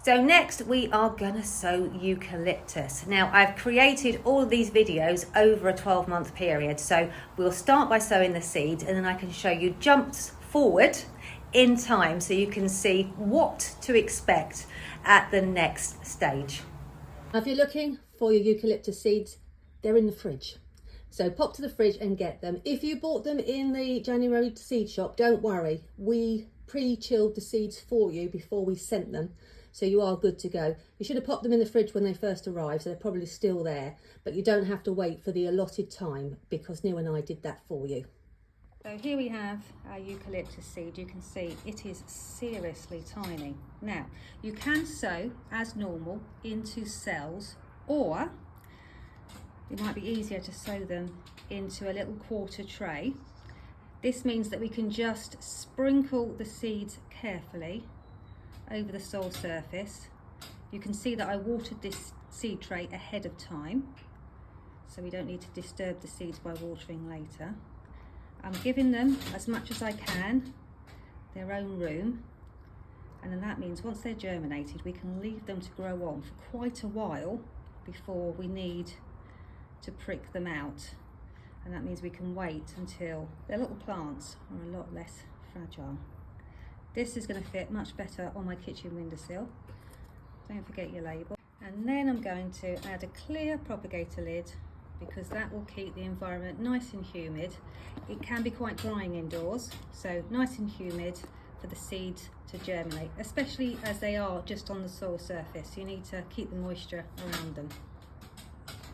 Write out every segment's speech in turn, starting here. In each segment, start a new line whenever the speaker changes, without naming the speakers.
So next we are gonna sow eucalyptus. Now I've created all of these videos over a 12-month period. So we'll start by sowing the seeds and then I can show you jumps forward in time so you can see what to expect at the next stage.
If you're looking for your eucalyptus seeds, they're in the fridge. So pop to the fridge and get them. If you bought them in the January seed shop, don't worry. We pre-chilled the seeds for you before we sent them. So you are good to go. You should have popped them in the fridge when they first arrived, so they're probably still there. But you don't have to wait for the allotted time because Neil and I did that for you.
So here we have our eucalyptus seed. You can see it is seriously tiny. Now, you can sow as normal into cells, or it might be easier to sow them into a little quarter tray. This means that we can just sprinkle the seeds carefully over the soil surface. You can see that I watered this seed tray ahead of time, so we don't need to disturb the seeds by watering later. I'm giving them as much as I can their own room, and then that means once they're germinated we can leave them to grow on for quite a while before we need to prick them out, and that means we can wait until their little plants are a lot less fragile. This is going to fit much better on my kitchen windowsill. Don't forget your label. And then I'm going to add a clear propagator lid because that will keep the environment nice and humid. It can be quite drying indoors, so nice and humid for the seeds to germinate, especially as they are just on the soil surface. You need to keep the moisture around them.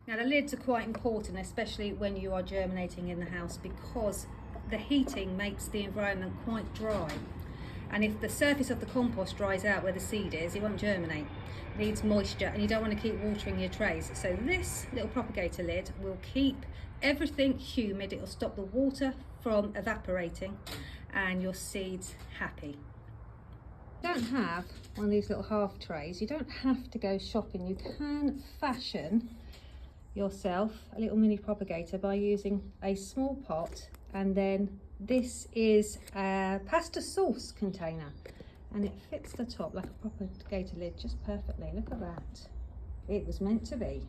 Now the lids are quite important, especially when you are germinating in the house, because the heating makes the environment quite dry. And if the surface of the compost dries out where the seed is, it won't germinate. It needs moisture, and you don't want to keep watering your trays. So this little propagator lid will keep everything humid. It will stop the water from evaporating and your seeds happy.
You don't have one of these little half trays. You don't have to go shopping. You can fashion yourself a little mini propagator by using a small pot, and then this is a pasta sauce container and it fits the top like a propagator lid just perfectly. Look at that. It was meant to be.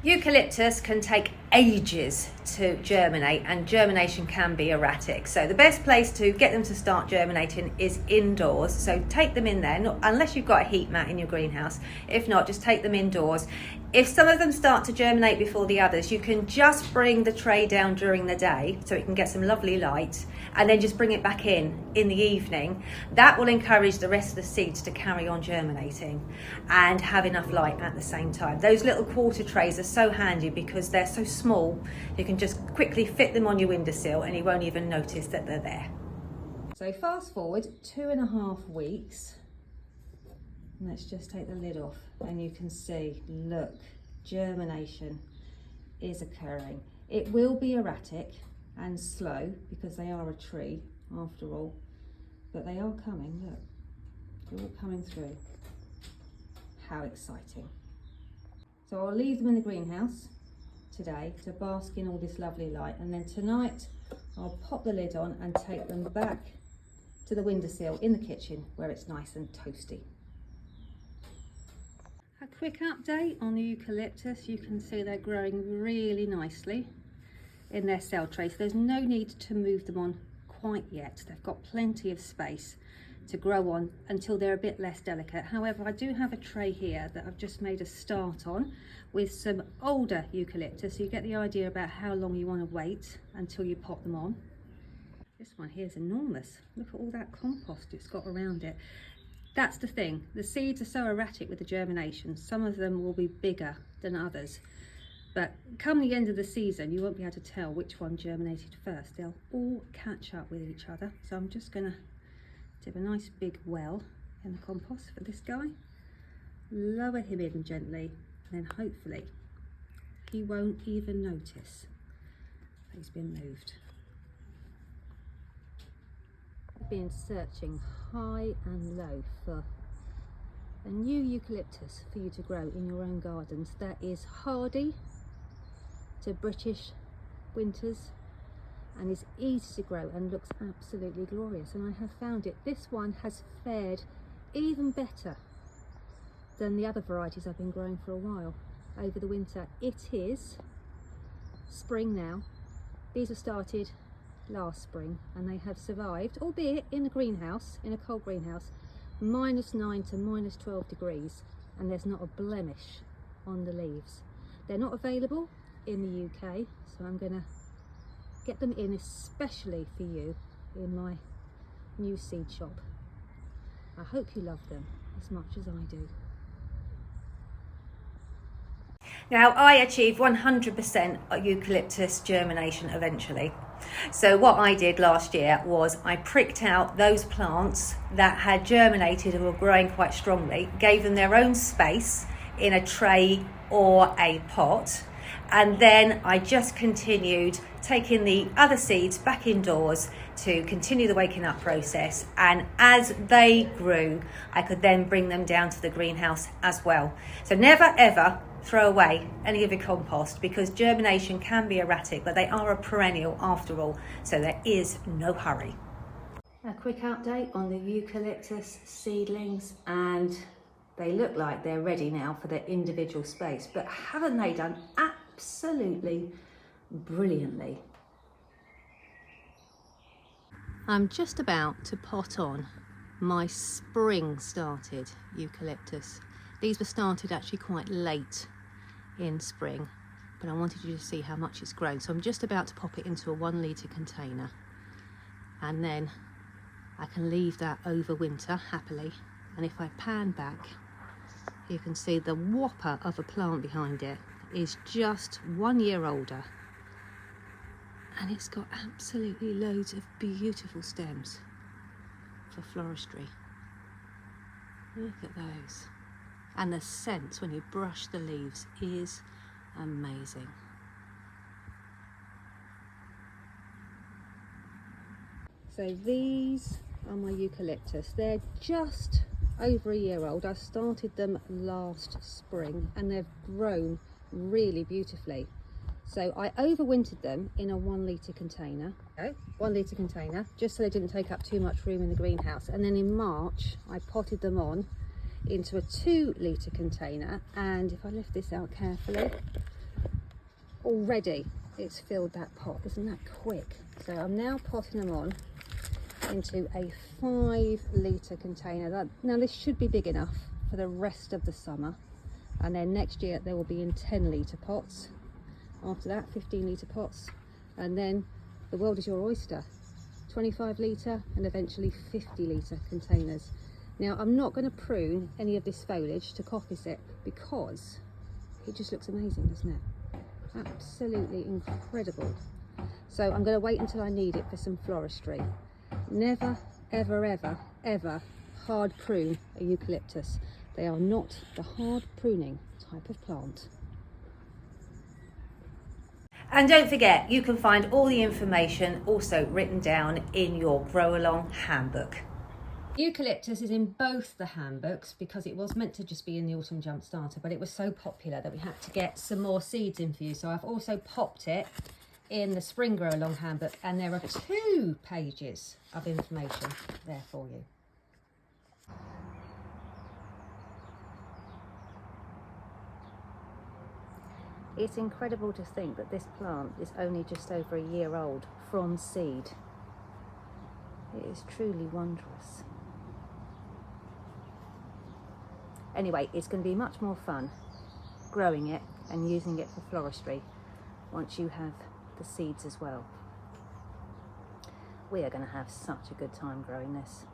Eucalyptus can take ages to germinate, and germination can be erratic. So the best place to get them to start germinating is indoors. So take them in there, unless you've got a heat mat in your greenhouse. If not, just take them indoors. If some of them start to germinate before the others, you can just bring the tray down during the day so it can get some lovely light, and then just bring it back in the evening. That will encourage the rest of the seeds to carry on germinating and have enough light at the same time. Those little quarter trays are so handy because they're so small. You can just quickly fit them on your windowsill and you won't even notice that they're there.
So fast forward 2.5 weeks. Let's just take the lid off and you can see, look, germination is occurring. It will be erratic and slow because they are a tree after all, but they are coming, look, they're all coming through. How exciting. So I'll leave them in the greenhouse today to bask in all this lovely light, and then tonight I'll pop the lid on and take them back to the windowsill in the kitchen where it's nice and toasty. A quick update on the eucalyptus. You can see they're growing really nicely in their cell trays. There's no need to move them on quite yet. They've got plenty of space to grow on until they're a bit less delicate. However, I do have a tray here that I've just made a start on with some older eucalyptus, so you get the idea about how long you want to wait until you pop them on. This one here is enormous. Look at all that compost it's got around it. That's the thing, the seeds are so erratic with the germination. Some of them will be bigger than others, but come the end of the season you won't be able to tell which one germinated first. They'll all catch up with each other. So I'm just going to dip a nice big well in the compost for this guy, lower him in gently, and then hopefully he won't even notice that he's been moved. I've been searching high and low for a new eucalyptus for you to grow in your own gardens that is hardy to British winters and is easy to grow and looks absolutely glorious, and I have found it. This one has fared even better than the other varieties I've been growing for a while over the winter. It is spring now. These were started last spring and they have survived, albeit in a greenhouse, in a cold greenhouse, -9 to -12 degrees, and there's not a blemish on the leaves. They're not available in the UK, so I'm going to get them in especially for you in my new seed shop. I hope you love them as much as I do.
Now, I achieved 100% eucalyptus germination eventually. So what I did last year was I pricked out those plants that had germinated and were growing quite strongly, gave them their own space in a tray or a pot, and then I just continued taking the other seeds back indoors to continue the waking up process, and as they grew I could then bring them down to the greenhouse as well. So never ever throw away any of your compost, because germination can be erratic, but they are a perennial after all, so there is no hurry. A quick update on the eucalyptus seedlings, and they look like they're ready now for their individual space, but haven't they done absolutely brilliantly? I'm just about to pot on my spring started eucalyptus. These were started actually quite late in spring, but I wanted you to see how much it's grown. So I'm just about to pop it into a 1 litre container, and then I can leave that over winter happily. And if I pan back, you can see the whopper of a plant behind it is just 1 year older, and it's got absolutely loads of beautiful stems for floristry. Look at those. And the scent when you brush the leaves is amazing.
So these are my eucalyptus. They're just over a year old. I started them last spring and they've grown really beautifully. So I overwintered them in a 1 litre container. 1 litre container, just so they didn't take up too much room in the greenhouse. And then in March, I potted them on into a 2 litre container, and if I lift this out carefully, already it's filled that pot. Isn't that quick? So I'm now potting them on into a 5 litre container. Now this should be big enough for the rest of the summer, and then next year they will be in 10 litre pots, after that 15 litre pots, and then the world is your oyster. 25 litre and eventually 50 litre containers. Now I'm not going to prune any of this foliage to coppice it, because it just looks amazing, doesn't it? Absolutely incredible. So I'm going to wait until I need it for some floristry. Never, ever, ever, ever hard prune a eucalyptus. They are not the hard pruning type of plant. And don't forget, you can find all the information also written down in your Grow-A-Long handbook. Eucalyptus is in both the handbooks because it was meant to just be in the Autumn Jump Starter, but it was so popular that we had to get some more seeds in for you. So I've also popped it in the Spring Grow-A-Long handbook, and there are 2 pages of information there for you. It's incredible to think that this plant is only just over a year old from seed. It is truly wondrous. Anyway, it's going to be much more fun growing it and using it for floristry once you have the seeds as well. We are going to have such a good time growing this.